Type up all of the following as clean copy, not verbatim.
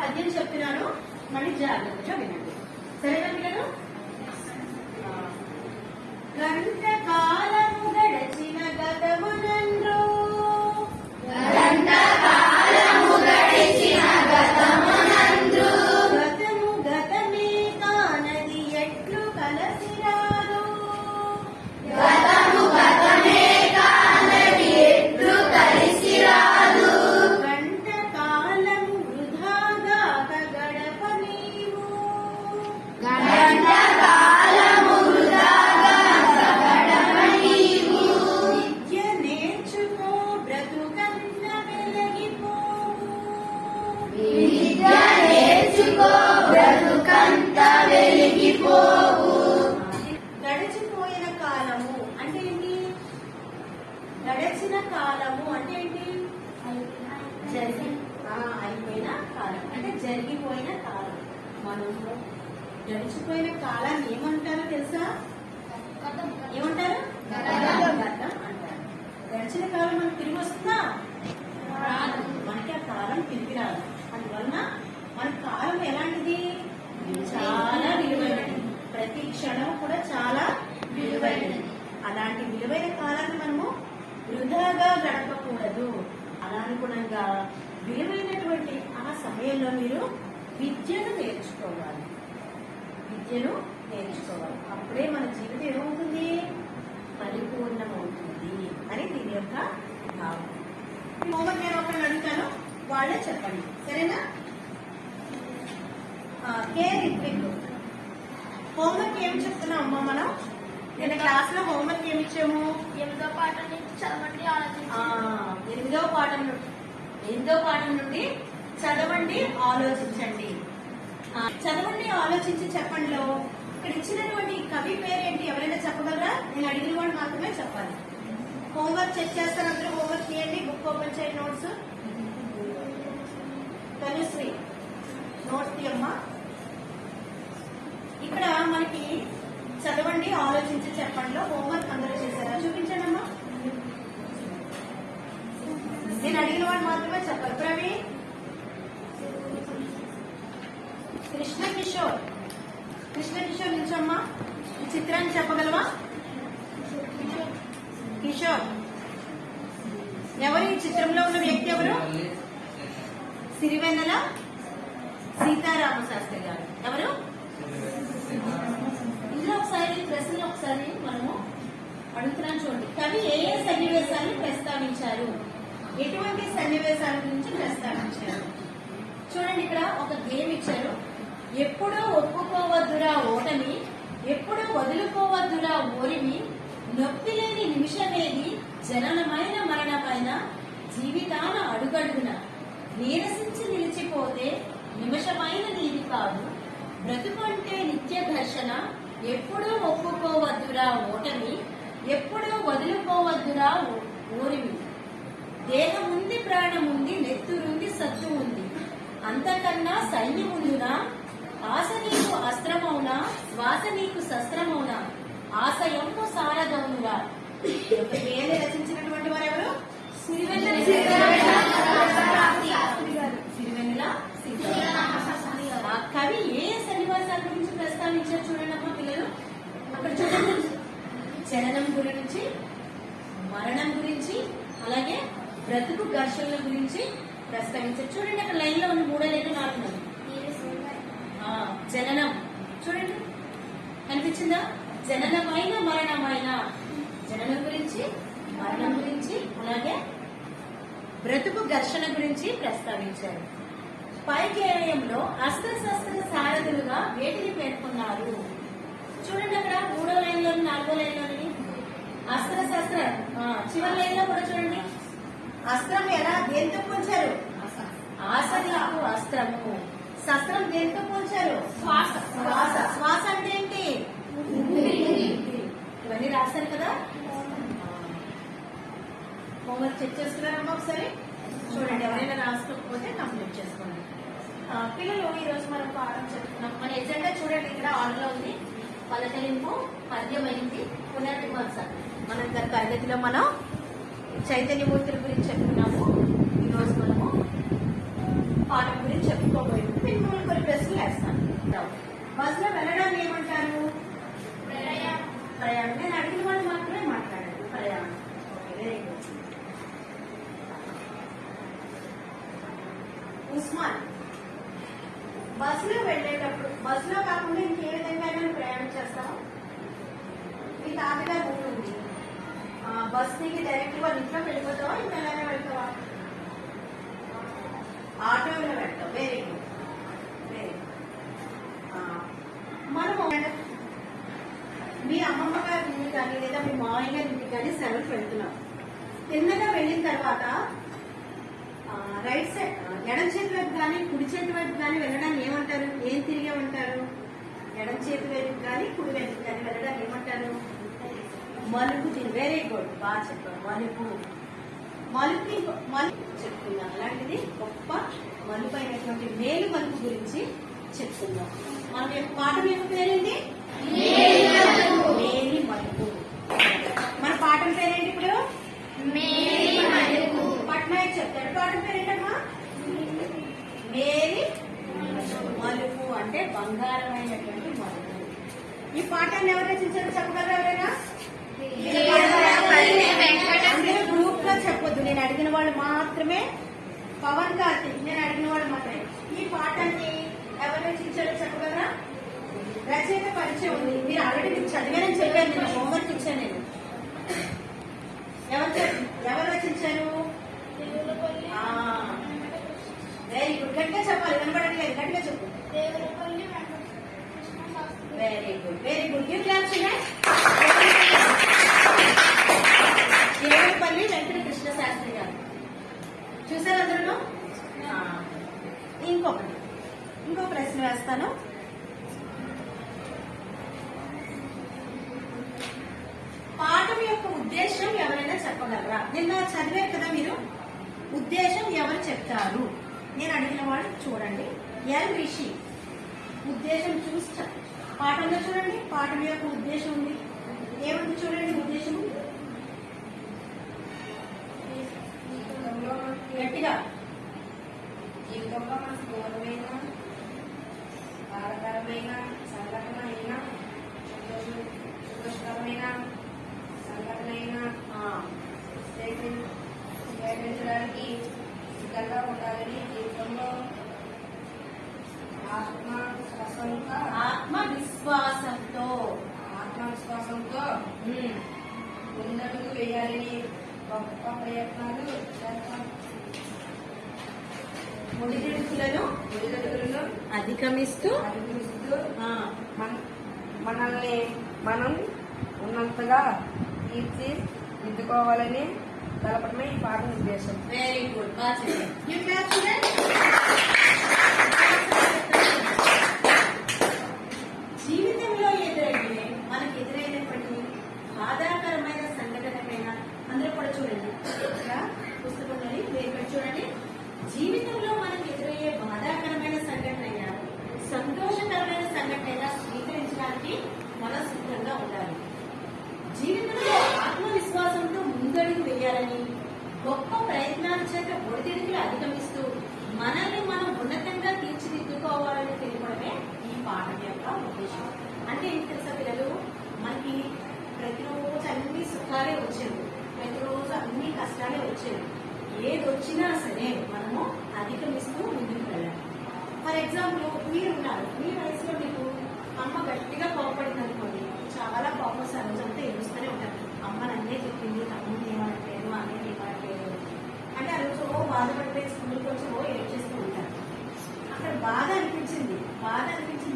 పద్యం చెప్తున్నాను, మళ్ళీ జాగ్రత్తగా వినండి. సరేనా పిల్లలు? గంట కాలము గడచిన గతమునండ్రు, గతము గతమే కానది ఎట్లు కలసిరాదు, గంట కాలము వృధాగాక గడప నీవు, విద్య నేర్చుకో బ్రతుకంత వెలిగిపోవు. గడిచిపోయిన కాలము అంటే ఏంటి? గడిచిన కాలము అంటే ఏంటి? అయిపోయిన కాలం అంటే జరిగిపోయిన కాలం. మనము గడిచిపోయిన కాలాన్ని ఏమంటారో తెలుసా? ఏమంటారు? గతం అంటారు. గడిచిన కాలం మనకు తిరిగి వస్తుందా? మనకి ఆ కాలం తిరిగి రాదు. అందువలన మన కాలం ఎలాంటిది? చాలా విలువైనది. ప్రతి క్షణం కూడా చాలా విలువైనది. అలాంటి విలువైన కాలాన్ని మనము వృధాగా గడపకూడదు. అలానుగుణంగా విలువైనటువంటి ఆ సమయంలో మీరు విద్యను నేర్చుకోవాలి. విద్యను నేర్చుకోవాలి. అప్పుడే మన జీవితం ఏమవుతుంది? పరిపూర్ణమవుతుంది అని దీని యొక్క భావం. హోంవర్క్ నేను ఒకరిని అడుగుతాను, వాళ్ళే చెప్పండి. సరేనా? హోంవర్క్ ఏమి చెప్తున్నాం అమ్మా? మనం నిన్న క్లాస్ లో హోంవర్క్ ఏమి ఇచ్చాము? 8వ పాఠం నుంచి చదవండి, ఆలోచించండి. 8వ పాఠం నుండి చదవండి, ఆలోచించండి. చదవండి, ఆలోచించి చెప్పండిలో ఇక్కడ ఇచ్చినటువంటి కవి పేరేంటి? ఎవరైనా చెప్పగలరా? నేను అడిగిన వాడు మాత్రమే చెప్పాలి. హోంవర్క్ చెక్ చేస్తారు. అందరూ హోంవర్క్ చేయండి. బుక్ ఓపెన్ చేయండి. నోట్స్ తనుశ్రీ నోట్స్ తీయమ్మా. ఇక్కడ మనకి చదవండి, ఆలోచించి చెప్పండిలో హోంవర్క్ అందరూ చేశారా? చూపించండి అమ్మా. నేను అడిగిన వాడు మాత్రమే చెప్పాలి. ప్రవీణ్, కృష్ణ కిషోర్ నుంచమ్మా. ఈ చిత్రాన్ని చెప్పగలవా? కిషోర్, ఎవరు ఈ చిత్రంలో ఉన్న వ్యక్తి? ఎవరు? సిరివెన్నెల సీతారామ శాస్త్రి గారు. ఎవరు? ఇందులో ఒకసారి ప్రశ్నలు ఒకసారి మనము అడుగుతున్నాం చూడండి. కవి ఏ ఏ సన్నివేశాలను ప్రస్తావించారు? ఎటువంటి సన్నివేశాల గురించి ప్రస్తావించారు? చూడండి, ఇక్కడ ఒక గేమ్ ఇచ్చారు. ఎప్పుడూ ఒప్పుకోవద్దురా ఓటమి, ఎప్పుడూ వదులుకోవద్దురా ఓరిమి, నొప్పి లేని నిమిషమేది, జననమైన మరణమైన జీవితాన అడుగడుగున, నీరసించి నిలిచిపోతే నిమిషమైన నీది కాదు, బ్రతుకంటే నిత్య ఘర్షణ, ఎప్పుడూ ఒప్పుకోవద్దురా ఓటమి, ఎప్పుడూ వదులుకోవద్దురా ఓరిమి, దేహముంది ప్రాణముంది, నెత్తురుంది సత్తు ఉంది, అంతకన్నా సైన్యముందునా, ఆశ నీకు అస్త్రమౌనా, శ్వాస నీకు శస్త్రమౌనా, ఆశయము సారదౌనుగా. పేరు రచించినటువంటి వారు ఎవరు? సిరివెన్నెల ఆ కవి ఏ సన్నివాసాల గురించి ప్రస్తావించారు చూడండి అమ్మా పిల్లలు. అక్కడ చూడండి, జననం గురించి, మరణం గురించి, అలాగే బ్రతుకు ఘర్షణల గురించి ప్రస్తావించారు. చూడండి, అక్కడ లైన్ లో ఉన్న 3 లేదు 4. జననం చూడండి, కనిపించిందా? జననమైన మరణమైన, జననం గురించి, మరణం గురించి, అలాగే బ్రతుకు ఘర్షణ గురించి ప్రస్తావించారు. పై గేయంలో అస్త్రశస్త్ర సారథులుగా వేటిని పేర్కొన్నారు? చూడండి, అక్కడ 3వ లైన్లో 4వ లైన్లోని అస్త్రశస్త్ర, చివరి లైన్ లో కూడా చూడండి, అస్త్రం ఎలా దేంతో పోల్చారు? ఆశ నీకు అస్త్రము. శస్త్రం దేంతో పోల్చారు? శ్వాస. శ్వాస అంటే ఏంటి? ఇవన్నీ రాశారు కదా. హోంవర్క్ చెక్ చేసుకున్నారమ్మా ఒకసారి చూడండి. ఎవరైనా రాసుకోకపోతే కంప్లీట్ చేసుకోండి. పిల్లలు ఈ రోజు మనం పాఠం చెప్పుకున్నాం. మన ఎజెండా చూడండి, ఇక్కడ ఆన్లో ఉంది. పలకరింపు, పద్యమైంది, పునర్విమర్శ. మనం గత తరగతిలో మనం చైతన్యమూర్తుల గురించి చెప్పుకున్నాము. ఈ రోజు మనము పాఠం గురించి చెప్పుకోబోయింది. నేను మిమ్మల్ని కొన్ని ప్రశ్నలు వేస్తాను. బస్సులో వెళ్ళడాన్ని ఏమంటారు? ప్రయాణం. నేను అడిగిన వాళ్ళు మాత్రమే మాట్లాడారు. ప్రయాణం. Okay, very good. ఉస్మాన్, బస్సులో వెళ్ళేటప్పుడు బస్సులో కాకుండా ఇంకే విధంగా ప్రయాణం చేస్తాము? మీ తాతగారు ఉంటుంది, బస్ దిగి డైరెక్ట్ వాళ్ళ ఇంట్లోకి వెళ్ళిపోతావా, ఇంకా ఎలానే వెళ్తావా? ఆటోలో వెళ్తాం. Very good, very good. మనము మీ అమ్మమ్మ గారి ఇంటికి కానీ లేదా మీ మామయ్య గారి ఇంటికి కానీ సెలవుకి వెళ్తున్నాం. తిన్నగా వెళ్ళిన తర్వాత రైట్ సైడ్ ఎడం చేతి వైపు కానీ కుడి చేతి వైపు కానీ వెళ్ళడాన్ని ఏమంటారు? ఏం తిరిగేమంటారు? ఎడం చేతి వైపు కానీ కుడి వైపు కానీ వెళ్ళడాన్ని ఏమంటారు? మలుపు తిరిగి. వెరీ గుడ్, బాగా చెప్పారు. మలుపు. మలుపు చెప్తున్నాం. అలాంటిది గొప్ప మలుపు అయినటువంటి మేలు మలుపు గురించి చెప్తున్నాం. మన యొక్క పాఠం యొక్క పేరేంటి? మేలి మలుపు. మన పాఠం పేరేంటి ఇప్పుడు? పట్నాయక్ చెప్తాడు. పాఠం పేరేంటమ్మా? మేలి మలుపు అంటే బంగారమైనటువంటి మలుపు. ఈ పాఠాన్ని ఎవరు రచించారో చెప్పగలరా ఎవరైనా? అందరూ గ్రూప్ గా చెప్పొద్దు. నేను అడిగిన వాళ్ళు మాత్రమే. పవన్ కార్తిక్, నేను అడిగిన వాళ్ళు మాత్రమే. ఈ పాఠాన్ని ఎవరు రచించారో చెప్పగలరా? రచయిత పరిచయం ఉంది. మీరు ఆల్రెడీ మీకు చదివానని చెప్పాను. నేను హోంవర్క్ ఇచ్చాను. నేను ఎవరు రచించారు? Very good. గట్టిగా చెప్పాలి, వినపడట్లేదు. గట్టిగా చెప్పు. Very good, very good. యూ క్లాస్ దేవులపల్లి వెంకట కృష్ణ శాస్త్రి గారు. చూసారు అందరూ? ఇంకో ప్రశ్న వేస్తాను. పాఠం యొక్క ఉద్దేశం ఎవరైనా చెప్పగలరా? నిన్న చదివారు కదా మీరు. ఉద్దేశం ఎవరు చెప్తారు? నేను అడిగిన వాళ్ళు చూడండి. ఎల్ రిషి ఉద్దేశం చూసి పాఠంలో చూడండి. పాఠం యొక్క ఉద్దేశం ఉంది. ఏముంది చూడండి ఉద్దేశం. గట్టిగా. జీవితంలో మనకు దూరమైన బాధకరమైన సంఘటన అయినా సంతోషకరమైన సంఘటన అయినా స్వీకరించడానికి సిద్ధంగా ఉండాలని జీవితంలో ఆత్మవిశ్వాసంతో ముందడుగు వేయాలని గొప్ప ప్రయత్నాలు చేస్తాం. ఒడిదుడుకులను అధిగమిస్తూ మనల్ని మనం ఉన్నంతగా తీర్చిదిద్దుకోవాలని తెలపడమే ఈ పాఠం ఉద్దేశం. Very good. జీవితంలో మనకి ఎదురైనటువంటి బాధాకరమైన సంఘటనమైన అందరూ కూడా చూడండి. పుస్తకంలోని పేరు చూడండి. జీవితంలో మనకి ఎదురయ్యే బాధాకరమైన సంఘటన అయినా సంతోషకరమైన సంఘటన అయినా స్వీకరించడానికి మనం సిద్ధంగా ఉండాలి. జీవితంలో ఆత్మవిశ్వాసంతో ముందడుగు వేయాలని గొప్ప ప్రయత్నాల చేత ఒడిదుడుకులు అధిగమిస్తూ మనల్ని మనం ఉన్నతంగా తీర్చిదిద్దుకోవాలని తెలియడమే ఈ పాఠం యొక్క ఉద్దేశం. అంటే ఏంటి తెలుసా పిల్లలు? మనకి ప్రతిరోజు అన్ని సుఖాలే వచ్చేవి, ప్రతిరోజు అన్ని కష్టాలే వచ్చేవి. ఏది వచ్చినా సరే మనము అధిగమిస్తూ ముందుకు వెళ్ళాలి. ఫర్ ఎగ్జాంపుల్ మీరున్నారు, మీ వయసులో మీకు అమ్మ గట్టిగా కోపడింది అనుకోండి, చాలా కోపం సరోజంతా ఏడుస్తూనే ఉంటారు. అమ్మ నన్నే చెప్పింది, తమ్ముడు ఏమనట్లేదు, అన్నయ్య ఏమనట్లేదు అంటే ఆ రోజు బాధపడిపోయి స్కూల్కి వచ్చి ఏడ్చేస్తూ ఉంటారు. అక్కడ బాధ అనిపించింది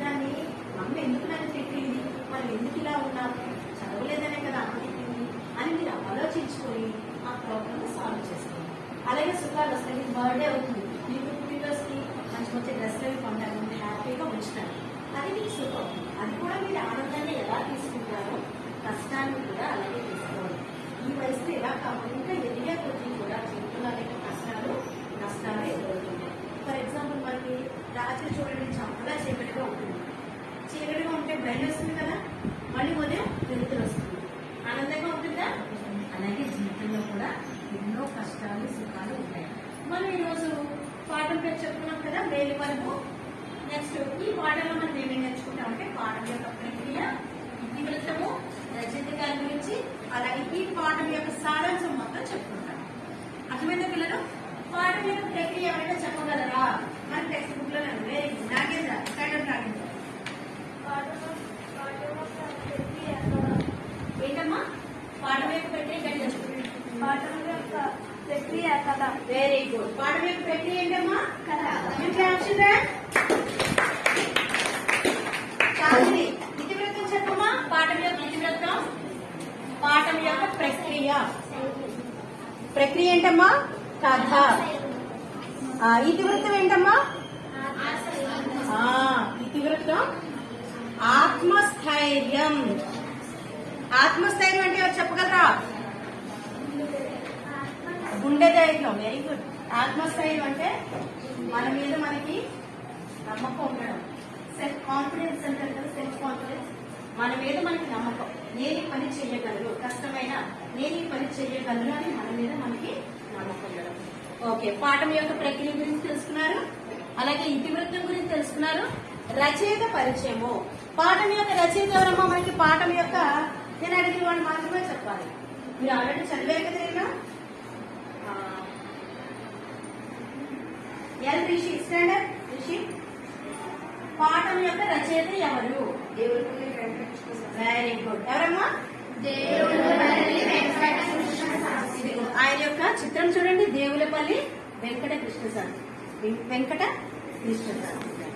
దాన్ని అమ్మ ఎందుకు నన్ను తిట్టింది, మరి ఎందుకు ఇలా ఉన్నారు, చదవలేదనే కదా అమ్మ తిట్టింది అని మీరు ఆలోచించుకొని ఆ ప్రాబ్లమ్ సాల్వ్ చేసుకోండి. అలాగే సుఖాలు వస్తాయి. మీకు బర్త్డే అవుతుంది, మీకు పుట్టినరోజుకి మంచి మంచి డ్రెస్లు అవి కొంటారు, హ్యాపీగా ఉంచుతారు. అది మీకు సుఖం. అది కూడా మీరు ఆనందాన్ని ఎలా తీసుకుంటారో కష్టాన్ని కూడా అలాగే తీసుకోవాలి. ఈ వయసులో ఎలా కావాలి, ఇంకా ఎదిగే కొద్ది కూడా జీవితంలో అనేక నష్టాలు ఎదురవుతుంటాయి. ఫర్ ఎగ్జాంపుల్ మనకి రాత్రి చూడండి చాలా చీకటిగా ఉంటుంది. చీకటిగా ఉంటే భయం వస్తుంది కదా, మళ్ళీ ఉదయం వెలుతురు వస్తుంది, ఆనందంగా ఉంటుందా? అలాగే జీవితంలో కూడా ఎన్నో కష్టాలు సుఖాలు ఉంటాయి. మనం ఈరోజు పాఠం పేరు చెప్పుకున్నాం కదా, మేలు మలుపు. నెక్స్ట్ ఈ పాఠంలో మనం ఏమేమి నేర్చుకుంటామంటే పాఠం యొక్క ప్రక్రియ, ఇతివృత్తము, రచయిత గారి గురించి, అలాగే ఈ పాఠం యొక్క సారాంశం మొత్తం చెప్పుకుంటాం. అర్థమైందా పిల్లలు? పాఠం యొక్క ప్రక్రియ ఎవరైనా చెప్పగలరా? మన టెక్స్ట్ బుక్ లో నాగేంద్ర స్టాండర్డ్ నాగేంద్ర ఏంటమ్మా పాఠం యొక్క ప్రక్రియ గట్టిగా చెప్పండి. పాఠం యొక్క ప్రక్రియ కథ. Very good. పాఠం యొక్క ప్రక్రియ ఏంటమ్మా? కథ. చాందిని ఇతివృత్తం చెప్పమ్మా. పాఠం యొక్క ఇతివృత్తం. పాఠం యొక్క ప్రక్రియ. ప్రక్రియ ఏంటమ్మా? కథ. ఇతివృత్తం ఏంటమ్మా? ఇతివృత్తం ఆత్మస్థైర్యం. ఆత్మస్థైర్యం అంటే ఎవరు చెప్పగలరా? గుండె ధైర్యం. Very good. ఆత్మస్థైర్యం అంటే మన మీద మనకి నమ్మకం ఉండడం. సెల్ఫ్ కాన్ఫిడెన్స్ అంటారు కదా, సెల్ఫ్ కాన్ఫిడెన్స్. మన మీద మనకి నమ్మకం. నేను ఈ పని చేయగలను, కష్టమైన నేను ఈ పని చేయగలను అని మన మీద మనకి నమ్మకం ఉండడం. ఓకే, పాఠం యొక్క ప్రక్రియ గురించి తెలుసుకున్నారు, అలాగే ఇతివృత్తం గురించి తెలుసుకున్నారు. రచయిత పరిచయము. పాఠం యొక్క రచయిత ఎవరమ్మా? మనకి పాఠం యొక్క నేను అడిగిన వాళ్ళు మాత్రమే చెప్పాలి. మీరు ఆల్రెడీ చదివారు కదా. నేను ఎల్ రిషి స్టాండర్డ్ రిషి. పాఠం యొక్క రచయిత ఎవరు? దేవులపల్లి వెంకటకృష్ణ శాస్త్రి. Very good. ఎవరమ్మా? ఆయన యొక్క చిత్రం చూడండి. దేవులపల్లి వెంకట కృష్ణ శాస్త్రి. వెంకట కృష్ణ శాస్త్రి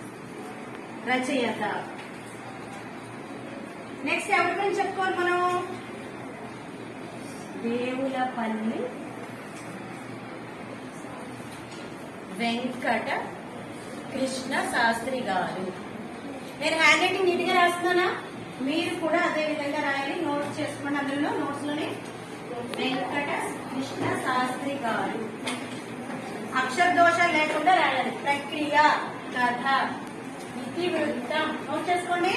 రచయిత. నెక్స్ట్ ఎవరి గురించి చెప్పుకోవాలి మనం? దేవులపల్లి వెంకట కృష్ణ శాస్త్రి గారు. నేను హ్యాండ్ రైటింగ్ నీట్ గా రాస్తున్నానా? మీరు కూడా అదే విధంగా రాయాలి. నోట్స్ చేసుకోండి. అందులో నోట్స్ లోనే వెంకట కృష్ణ శాస్త్రి గారు. అక్షర దోషాలు లేకుండా రాయాలి. ప్రక్రియ, కథ, ఇతివృత్తం నోట్ చేసుకోండి.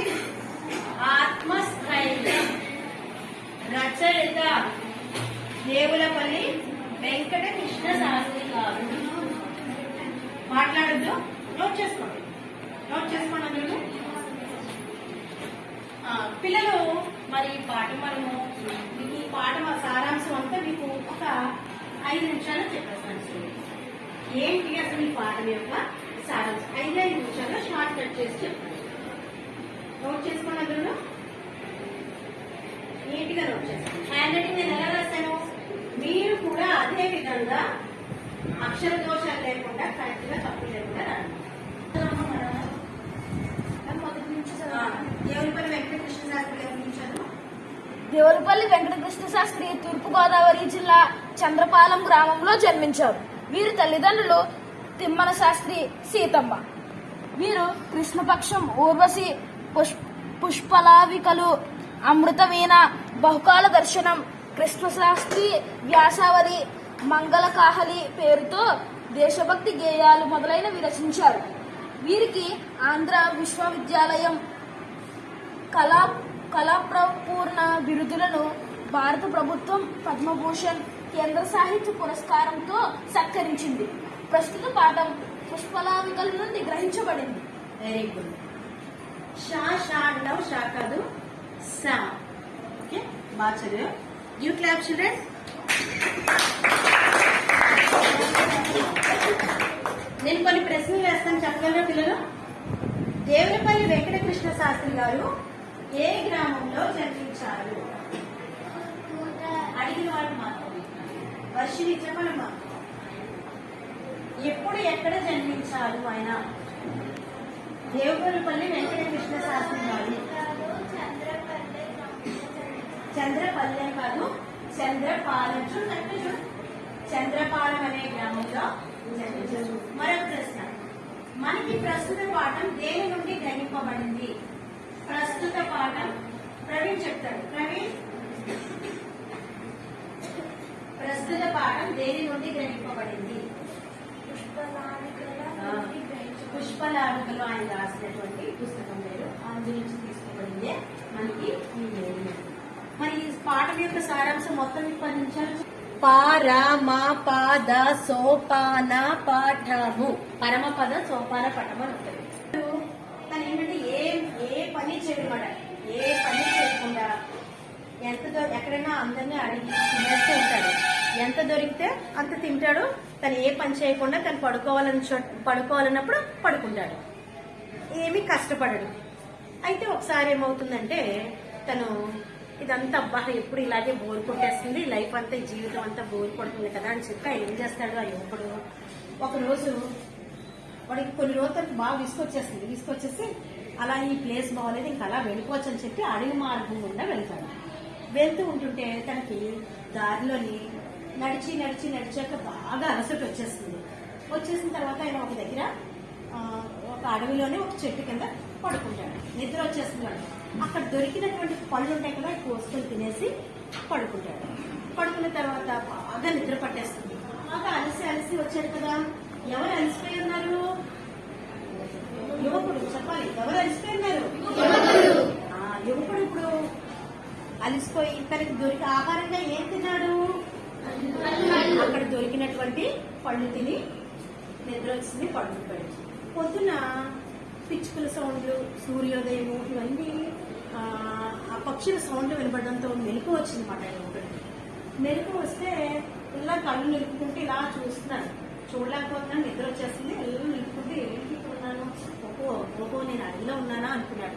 ఆత్మస్థైర్యం. రచయిత దేవులపల్లి వెంకట కృష్ణ శాస్త్రి గారు. మాట్లాడద్దు. నోట్ చేసుకోండి. నోట్ చేసుకోండి అందులో. పిల్లలు మరి ఈ పాఠం మనము మీకు ఈ పాఠం సారాంశం అంతా మీకు ఒక 5 నిమిషాలు చెప్పేస్తాను. ఏంటి అసలు ఈ పాఠం యొక్క సారాంశం? 5 నిమిషాల్లో షార్ట్ కట్ చేసి చెప్తాను. నోట్ చేసుకోండి అందులో. నీట్గా నోట్ చేసుకోండి. హ్యాండ్ రైటింగ్ నేను ఎలా రాశాను? మీరు కూడా అదే విధంగా అక్షర దోషాలు లేకుండా కరెక్ట్ గా తప్పు లేకుండా రాయండి. దేవులపల్లి వెంకటకృష్ణ శాస్త్రి గారి గురించి చదువు. దేవులపల్లి వెంకటకృష్ణ శాస్త్రి తూర్పుగోదావరి జిల్లా చంద్రపాలెం గ్రామంలో జన్మించారు. వీరి తల్లిదండ్రులు తిమ్మన శాస్త్రి, సీతమ్మ. వీరు కృష్ణపక్షం, ఊర్వశి, పుష్పలావికలు, అమృతవీణ, బహుకాల దర్శనం, కృష్ణశాస్త్రి, వ్యాసావళి, మంగళకాహలి పేరుతో దేశభక్తి గేయాలు మొదలైనవి రచించారు. వీరికి ఆంధ్ర విశ్వవిద్యాలయం కళాప్రపూర్ణ బిరుదులను భారత ప్రభుత్వం పద్మభూషణ్, కేంద్ర సాహిత్య పురస్కారంతో సత్కరించింది. ప్రస్తుత పాఠం పుష్పలావికల నుండి గ్రహించబడింది. Very good. షా అంటావు, షా కాదు, సా. ఓకే, బాగా చదివా. You clap children. నేను కొన్ని ప్రశ్నలు వేస్తాను, చెప్పగలరా పిల్లలు? దేవులపల్లి వెంకటకృష్ణ శాస్త్రి గారు ఏ గ్రామంలో జన్మించారు? అడిగిన వాళ్ళు మాత్రమే. వర్షిని చెప్పనమ్మా. ఎప్పుడు ఎక్కడ జన్మించారు ఆయన? దేవులపల్లి వెంకటకృష్ణ శాస్త్రి గారు చంద్రపల్లె కాదు, చంద్రపాలెం. చూడండి, చంద్రపాలెం అనే గ్రామంలో జన్మించారు. మరొక ప్రశ్న, మనకి ప్రస్తుత పాఠం దేని నుండి గ్రహింపబడింది? ప్రస్తుత పాఠం ప్రవీణ్ చెప్తాడు. ప్రవీణ్, ప్రస్తుత పాఠం దేని నుండి గ్రహింపబడింది? పుష్పలావికలు ఆయన రాసినటువంటి పుస్తకం పేరు. అందు నుంచి తీసుకోబడిందే మనకి ఈ వేరు. మరి ఈ పాఠం యొక్క సారాంశం మొత్తం 10 నిమిషాలు. పరమ పద సోపాన పాఠము. పరమపద సోపాన పఠము అని ఉంటుంది. పని చేయమాట, ఏ పని చేయకుండా ఎక్కడైనా అందరినీ అడిగి తినేస్తూ ఉంటాడు. ఎంత దొరికితే అంత తింటాడు. తను ఏ పని చేయకుండా తను పడుకోవాలన్నప్పుడు పడుకుంటాడు. ఏమీ కష్టపడడు. అయితే ఒకసారి ఏమవుతుందంటే తను ఇదంతా అబ్బా ఎప్పుడు ఇలాగే బోర్ కొట్టేస్తుంది, లైఫ్ అంతా ఈ జీవితం అంతా బోర్ కొడుతుంది కదా అని చెప్పి ఆయన ఏం చేస్తాడు, ఆ యువకుడు ఒకరోజు వాడికి కొన్ని రోజులకు బాగా విసుకొచ్చేసి అలా ఈ ప్లేస్ బాగోలేదు ఇంకా అలా వెళ్ళిపోవచ్చు అని చెప్పి అడవి మార్గం గుండా వెళ్తాడు. వెళ్తూ ఉంటుంటే తనకి దారిలోని నడిచాక బాగా అలసట వచ్చేసిన తర్వాత ఆయన ఒక దగ్గర ఒక అడవిలోనే ఒక చెట్టు కింద పడుకుంటాడు. నిద్ర వచ్చేస్తున్నాడు. అక్కడ దొరికినటువంటి పళ్ళు ఉంటాయి కదా, కోసుకొని తినేసి పడుకుంటాడు. పడుకున్న తర్వాత బాగా నిద్ర పట్టేస్తుంది. బాగా అలసి వచ్చాడు కదా. ఎవరు అలసిపోయి ఉన్నారు? యువకుడు. చెప్పాలి, ఎవరు అలసిపోయి ఉన్నారు? యువకుడు ఇప్పుడు అలసిపోయి తనకి దొరికి ఆహారంగా ఏం తిన్నాడు? అక్కడ దొరికినటువంటి పళ్ళు తిని నిద్ర వచ్చింది, పడుకుంటాడు. పొద్దున పిచ్చుకల సౌండ్లు, సూర్యోదయము, ఇవన్నీ ఆ పక్షుల సౌండ్లు వినపడడంతో మెలకు వచ్చింది మాట. మెలకు వస్తే ఇలా కళ్ళు నిలుపుకుంటే ఇలా చూస్తున్నాను, చూడలేకపోతున్నాను, నిద్ర వచ్చేస్తుంది. ఇల్లు నిలుపుకుంటే ఏంటి ఉన్నాను, ఓహో నేను అడవిలో ఉన్నానా అనుకున్నాడు.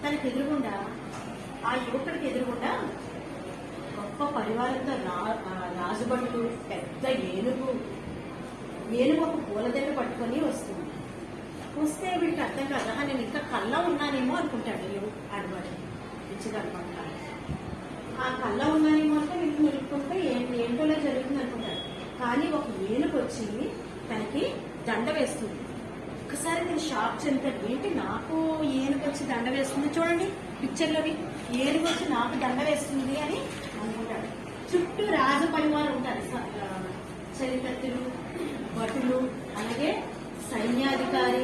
తనకు ఎదురుగుండా ఆ యువకుడికి ఎదురుగుండా గొప్ప పరివారంతో రాజుబండ్లు, పెద్ద ఏనుగు ఒక పూలదండ పట్టుకొని వస్తుంది. వస్తే వీడికి అర్థం కదా, నేను ఇంకా కళ్ళ ఉన్నానేమో అనుకుంటాడు ఆడవాడు ఇచ్చిదనమాట. ఆ కళ్ళ ఉన్నానేమో అంటే వీళ్ళు నిలుపుకుంటే ఏంటోలా జరుగుతుంది అనుకుంటాడు. కానీ ఒక ఏనుగు వచ్చి తనకి దండ వేస్తుంది. ఒక్కసారి నేను షాక్ చెందుతాడు. ఏంటి నాకు ఏనుగు వచ్చి దండ వేస్తుంది, చూడండి పిక్చర్లోని ఏనుగు వచ్చి నాకు దండ వేస్తుంది అని అనుకుంటాడు. చుట్టూ రాజ పరివారం ఉంటారు, చరిత్రలు, భటులు, అలాగే సైన్యాధికారి,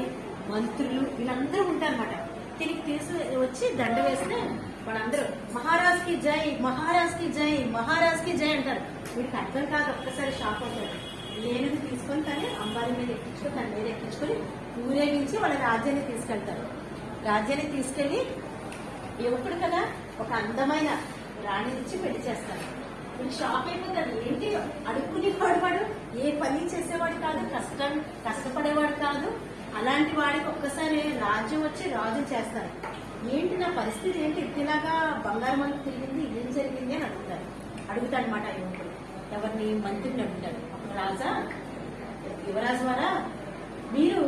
మంత్రులు, వీళ్ళందరూ ఉంటారన్నమాట. తిరిగి వచ్చి దండ వేస్తే వాళ్ళందరూ మహారాజ్ కి జై, మహారాజ్ కి జై, మహారాజ్ కి జై అంటారు. వీడికి అర్థం కాదు. ఒక్కసారి షాక్ అవుతాడు. ఏనుగు తీసుకొని తను అంబారి మీద ఎక్కించుకొని తన మీద ఎక్కించుకొని ఊరేగించి వాళ్ళ రాజ్యాన్ని తీసుకెళ్తారు. రాజ్యాన్ని తీసుకెళ్లి యువకుడు కదా ఒక అందమైన రాణినిచ్చి పెళ్లి చేస్తారు. వీళ్ళు షాక్ అయిపోతారు. ఏంటి అడుక్కునేవాడు, వాడు ఏ పని చేసేవాడు కాదు, కష్టపడేవాడు కాదు. అలాంటి వాడికి ఒక్కసారి రాజ్యం వచ్చి రాజు చేస్తారు. ఏంటి నా పరిస్థితి ఏంటి, ఇలాగా బంగారం మనకు తిరిగింది, ఏం జరిగింది అని అడుగుతాడు మాట యువకుడు. ఎవరిని? మంత్రిని అడుగుతాడు. అప్పుడు రాజా, యువరాజు వారా, మీరు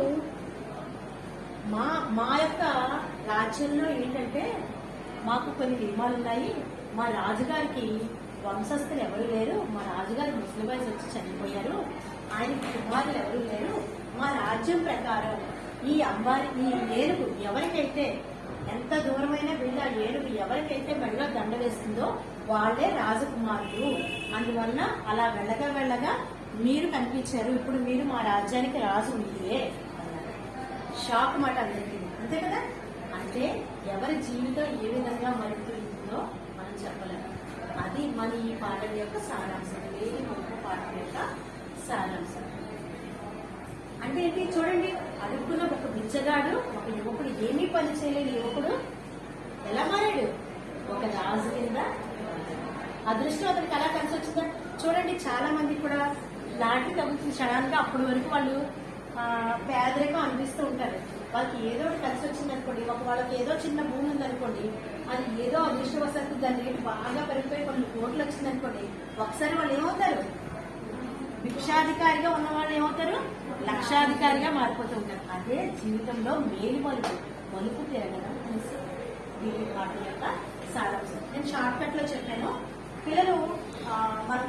మా యొక్క రాజ్యంలో ఏంటంటే మాకు కొన్ని నియమాలు ఉన్నాయి. మా రాజుగారికి వంశస్థులు ఎవరు లేరు. మా రాజుగారి ముసలిబాయి వచ్చి చనిపోయారు. ఆయన కుమారులు ఎవరు లేరు. మా రాజ్యం ప్రకారం ఈ ఏనుగు ఎవరికైతే ఎంత దూరమైనా వీళ్ళ ఏనుగు ఎవరికైతే మెడలో దండ వేస్తుందో వాళ్లే రాజకుమారులు. అందువల్ల అలా వెళ్ళగా మీరు కనిపించారు. ఇప్పుడు మీరు మా రాజ్యానికి రాజు మీరే అన్నారు. షాక్ మాట అందరికీ, అంతే కదా. అంటే ఎవరి జీవితం ఏ విధంగా మలుపుతుందో మనం చెప్పలేము. అది మన ఈ పాఠం యొక్క సారాంశం. ఏది మన పాఠం యొక్క సారాంశం అంటే ఏంటి చూడండి. అడుగున ఒక బిచ్చగాడు, ఒక యువకుడు, ఏమీ పని చేయలేని యువకుడు ఎలా మారాడు? ఒక రాజు కింద. అదృష్టం అతనికి ఎలా కలిసి వచ్చిందా చూడండి. చాలా మంది కూడా లాంటి తగ్గుతుంది సడన్ గా. అప్పటి వరకు వాళ్ళు పేదరికం అనిపిస్తూ ఉంటారు. వాళ్ళకి ఏదో ఒకటి కలిసి వచ్చింది అనుకోండి, వాళ్ళకి ఏదో చిన్న భూమి ఉందనుకోండి, అది ఏదో అదృష్టవశాత్తు దాని రేటు బాగా పెరిగిపోయి కొన్ని కోట్లు వచ్చింది అనుకోండి, ఒకసారి వాళ్ళు ఏమవుతారు? భిక్షాధికారిగా ఉన్న వాళ్ళు ఏమవుతారు? లక్షాధికారిగా మారిపోతూ ఉంటారు. అదే జీవితంలో మేలు మలుపు తిరగడం అనేసి దీని పాఠం యొక్క సారాంశం. నేను షార్ట్ కట్ లో చెప్పాను. పిల్లలు మనం